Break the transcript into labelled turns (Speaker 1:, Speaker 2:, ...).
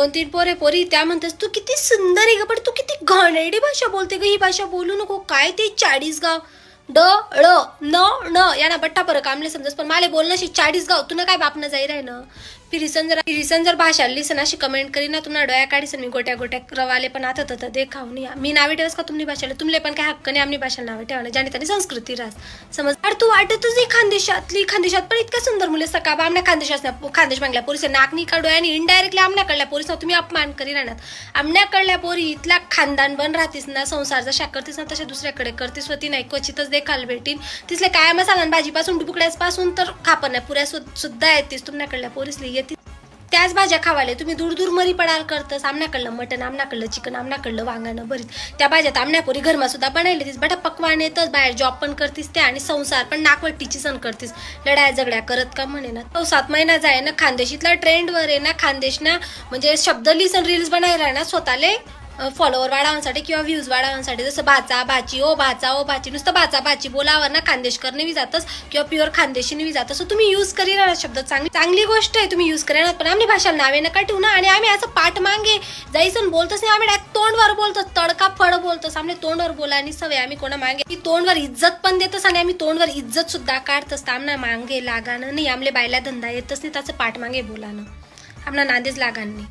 Speaker 1: 2-3 पोरे पोरी त्या म्हणतेस तू किती सुंदर आहे ग, पण तू किती घाणेरडी भाषा बोलते ग, ही भाषा बोलू नको. काय ते 40 गाव ड ळ न न याना बट्टा पर कामले समजस, पण माले बोलणं 40 गाव तुला काय बापनं जाई राय ना. फिरिसन जर भाषा लिसन अशी कमेंट करी ना तुम्हाला डोया काढीसन मी गोट्या गोट्या रवाले. पण आता तर देखाव नाही मी नावे ठेवस का तुमनी भाषाला, तुमले पण काय हक्क नाही आमनी भाषाला नावे ठेवणं. ज्याने त्याने संस्कृती राहस समज. अरे तू वाटतच नाही खानदेशात पण इतक्या सुंदर मुले सका आमल्या खानदेश मागल्या पोरीस नाक नाही काढू आणि इनडायरेक्टली आमण्याकडल्या पोरीस तुम्ही अपमान करी राहणार. आमण्याकडल्या पोरी इथला खानदान बन राहतीस ना, संसार जशा करतीस ना तशा दुसऱ्याकडे करतीस होती नाही. क्वचितच देखाल भेटीन तिसले काय मसाला भाजीपासून डुबुकड्यास पासून तर खापण पुऱ्या सुद्धा येतीस तुमच्याकडल्या पोरीसली येते. त्याच भाज्या खावाले तुम्ही दूर दूर मरी पडाल करतस. आमण्याकडलं मटन, आमण्याकडलं चिकन, आमण्याकडलं वांगानं भरीत त्या भाज्यात आमण्यापोरी घरमा सुद्धा बनायला तीस बटा पकवान येतच. बाहेर जॉब पण करतीस त्या आणि संसार पण नाकवट्टीची सण करतीस. लढाया झगड्या करत का म्हणे ना. 7 महिना जाय ना खानदेशीतला ट्रेंडवर आहे ना. खानदेश ना म्हणजे शब्द लिसन रील्स बनायला ना स्वतःले फॉलोवर वाढवण्यासाठी किंवा व्ह्यूज वाढवण्यासाठी. जसं भाचा भाची ओ भाची नुसतं भाचा भाची बोलावर ना खानदेशकर नेवी जातच किंवा प्युअर खानदेशी नेवी जात. असं तुम्ही यूज करी राहणार शब्द चांगली गोष्ट आहे तुम्ही यूज करा. पण आम्ही भाषा नावे नका ठेवू ना. आणि आम्ही असं पाठ मागे जायचं बोलतच नाही. आम्ही तोंडवर बोलतो, तडका फळ बोलतोस. आम्ही तोंडवर बोला आणि सवय आम्ही कोणा मागे की तोंडवर इज्जत पण देतच आणि आम्ही तोंडवर इज्जत सुद्धा काढतच. आमना मागे लागानं नाही. आमले बायला धंदा येतच नाही त्याचं पाठ मागे बोलानं आमना नादेच लागान नाही.